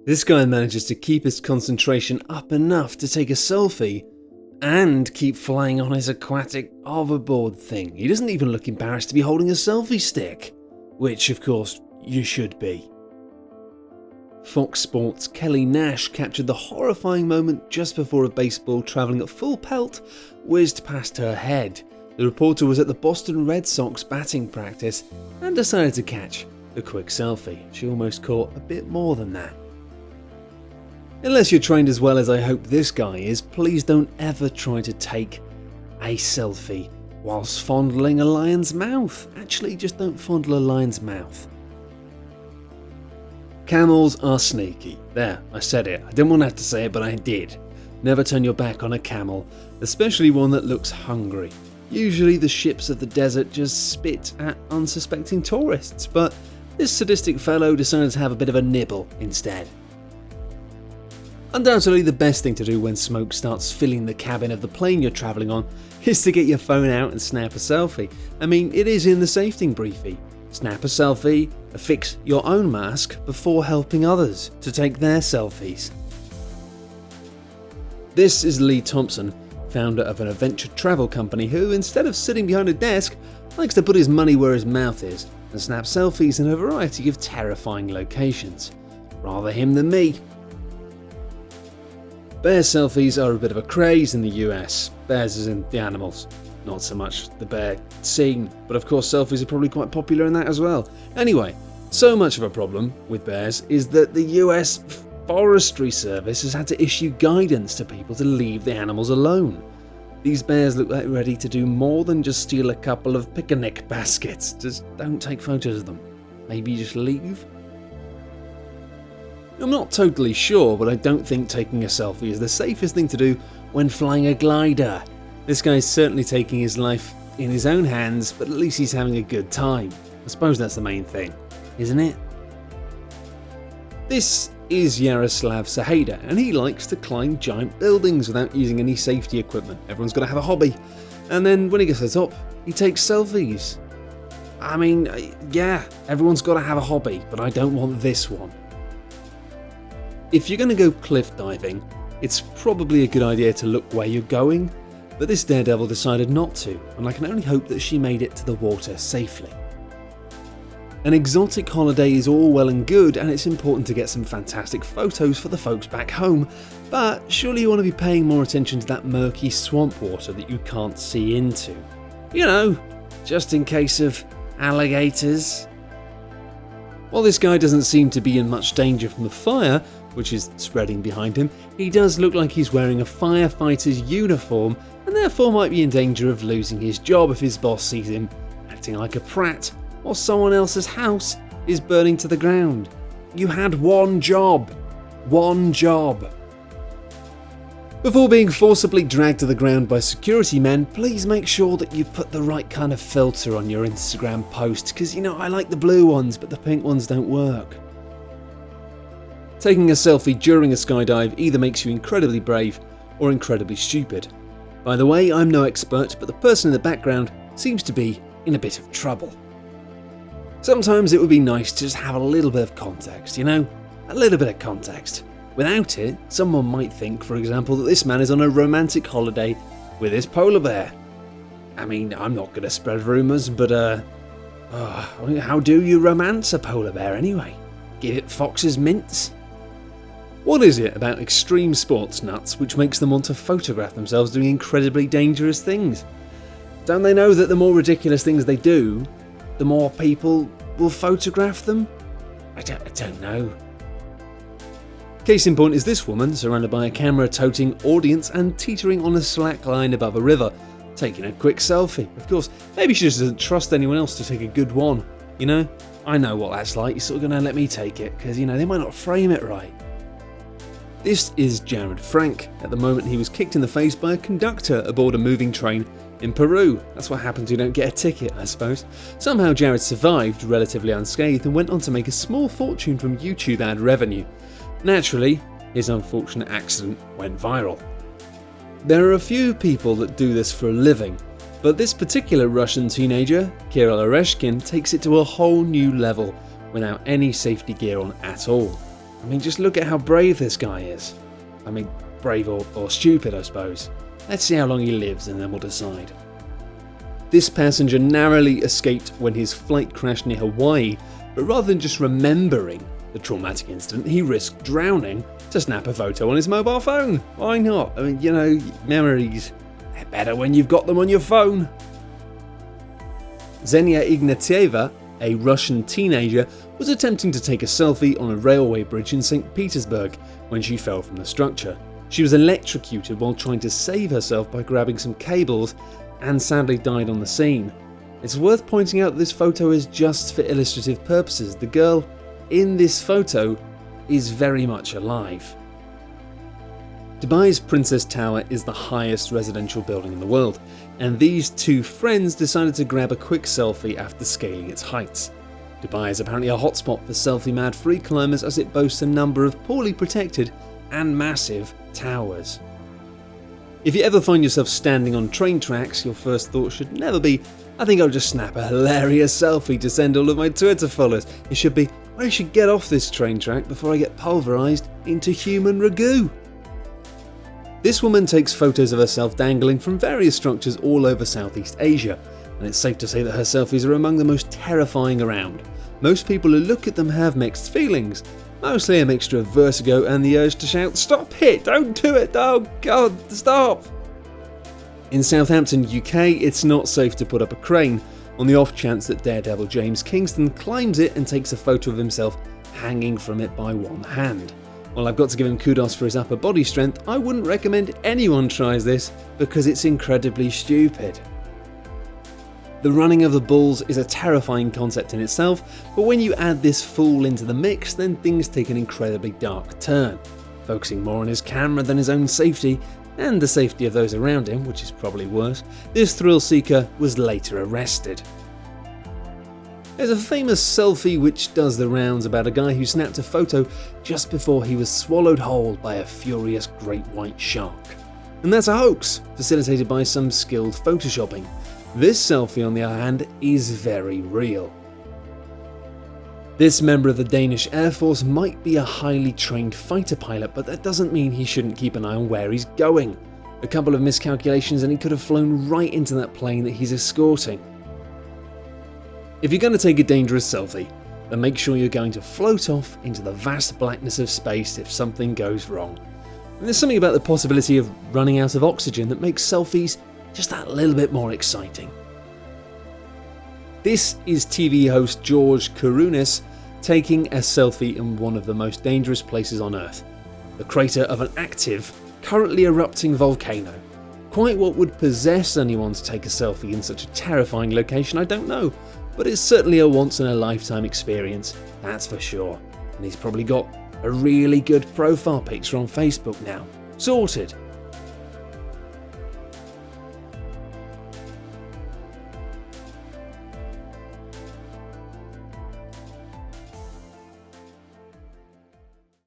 This guy manages to keep his concentration up enough to take a selfie and keep flying on his aquatic hoverboard thing. He doesn't even look embarrassed to be holding a selfie stick, which of course you should be. Fox Sports' Kelly Nash captured the horrifying moment just before a baseball travelling at full pelt whizzed past her head. The reporter was at the Boston Red Sox batting practice and decided to catch a quick selfie. She almost caught a bit more than that. Unless you're trained as well as I hope this guy is, please don't ever try to take a selfie whilst fondling a lion's mouth. Actually, just don't fondle a lion's mouth. Camels are sneaky. There, I said it. I didn't want to have to say it, but I did. Never turn your back on a camel, especially one that looks hungry. Usually the ships of the desert just spit at unsuspecting tourists, but this sadistic fellow decided to have a bit of a nibble instead. Undoubtedly the best thing to do when smoke starts filling the cabin of the plane you're travelling on is to get your phone out and snap a selfie. I mean, it is in the safety briefing. Snap a selfie, affix your own mask before helping others to take their selfies. This is Lee Thompson, founder of an adventure travel company who, instead of sitting behind a desk, likes to put his money where his mouth is and snap selfies in a variety of terrifying locations. Rather him than me. Bear selfies are a bit of a craze in the US. Bears as in the animals, not so much the bear scene, but of course selfies are probably quite popular in that as well. Anyway, so much of a problem with bears is that the US Forestry Service has had to issue guidance to people to leave the animals alone. These bears look like ready to do more than just steal a couple of picnic baskets. Just don't take photos of them. Maybe just leave? I'm not totally sure, but I don't think taking a selfie is the safest thing to do when flying a glider. This guy's certainly taking his life in his own hands, but at least he's having a good time. I suppose that's the main thing, isn't it? This is Yaroslav Saheda, and he likes to climb giant buildings without using any safety equipment. Everyone's got to have a hobby. And then when he gets to the top, he takes selfies. I mean, yeah, everyone's got to have a hobby, but I don't want this one. If you're going to go cliff diving, it's probably a good idea to look where you're going, but this daredevil decided not to, and I can only hope that she made it to the water safely. An exotic holiday is all well and good, and it's important to get some fantastic photos for the folks back home, but surely you want to be paying more attention to that murky swamp water that you can't see into. You know, just in case of alligators. While this guy doesn't seem to be in much danger from the fire, which is spreading behind him, he does look like he's wearing a firefighter's uniform and therefore might be in danger of losing his job if his boss sees him acting like a prat while someone else's house is burning to the ground. You had one job. One job. Before being forcibly dragged to the ground by security men, please make sure that you put the right kind of filter on your Instagram post, because you know I like the blue ones but the pink ones don't work. Taking a selfie during a skydive either makes you incredibly brave or incredibly stupid. By the way, I'm no expert, but the person in the background seems to be in a bit of trouble. Sometimes it would be nice to just have a little bit of context, you know? A little bit of context. Without it, someone might think, for example, that this man is on a romantic holiday with his polar bear. I mean, I'm not going to spread rumours, but how do you romance a polar bear anyway? Give it Fox's mints? What is it about extreme sports nuts which makes them want to photograph themselves doing incredibly dangerous things? Don't they know that the more ridiculous things they do, the more people will photograph them? I don't know. Case in point is this woman, surrounded by a camera-toting audience and teetering on a slack line above a river, taking a quick selfie. Of course, maybe she just doesn't trust anyone else to take a good one, you know? I know what that's like, you're sort of going to let me take it, because, you know, they might not frame it right. This is Jared Frank. At the moment he was kicked in the face by a conductor aboard a moving train in Peru. That's what happens when you don't get a ticket, I suppose. Somehow Jared survived relatively unscathed and went on to make a small fortune from YouTube ad revenue. Naturally, his unfortunate accident went viral. There are a few people that do this for a living, but this particular Russian teenager, Kirill Oreshkin, takes it to a whole new level without any safety gear on at all. I mean, just look at how brave this guy is. I mean, brave or stupid, I suppose. Let's see how long he lives and then we'll decide. This passenger narrowly escaped when his flight crashed near Hawaii, but rather than just remembering the traumatic incident, he risked drowning to snap a photo on his mobile phone. Why not? I mean, you know, memories, they're better when you've got them on your phone. Xenia Ignatieva, a Russian teenager, was attempting to take a selfie on a railway bridge in St. Petersburg when she fell from the structure. She was electrocuted while trying to save herself by grabbing some cables and sadly died on the scene. It's worth pointing out that this photo is just for illustrative purposes. The girl in this photo is very much alive. Dubai's Princess Tower is the highest residential building in the world, and these two friends decided to grab a quick selfie after scaling its heights. Dubai is apparently a hotspot for selfie-mad free climbers as it boasts a number of poorly protected and massive towers. If you ever find yourself standing on train tracks, your first thought should never be, I think I'll just snap a hilarious selfie to send all of my Twitter followers. It should be, I should get off this train track before I get pulverised into human ragu. This woman takes photos of herself dangling from various structures all over Southeast Asia, and it's safe to say that her selfies are among the most terrifying around. Most people who look at them have mixed feelings, mostly a mixture of vertigo and the urge to shout, "Stop it! Don't do it! Oh God, stop!" In Southampton, UK, it's not safe to put up a crane, on the off chance that daredevil James Kingston climbs it and takes a photo of himself hanging from it by one hand. While I've got to give him kudos for his upper body strength, I wouldn't recommend anyone tries this because it's incredibly stupid. The running of the bulls is a terrifying concept in itself, but when you add this fool into the mix, then things take an incredibly dark turn. Focusing more on his camera than his own safety, and the safety of those around him, which is probably worse, this thrill seeker was later arrested. There's a famous selfie which does the rounds about a guy who snapped a photo just before he was swallowed whole by a furious great white shark. And that's a hoax, facilitated by some skilled photoshopping. This selfie, on the other hand, is very real. This member of the Danish Air Force might be a highly trained fighter pilot, but that doesn't mean he shouldn't keep an eye on where he's going. A couple of miscalculations and he could have flown right into that plane that he's escorting. If you're going to take a dangerous selfie, then make sure you're going to float off into the vast blackness of space if something goes wrong. And there's something about the possibility of running out of oxygen that makes selfies just that little bit more exciting. This is TV host George Kourounis taking a selfie in one of the most dangerous places on Earth, the crater of an active, currently erupting volcano. Quite what would possess anyone to take a selfie in such a terrifying location, I don't know, but it's certainly a once-in-a-lifetime experience, that's for sure. And he's probably got a really good profile picture on Facebook now. Sorted.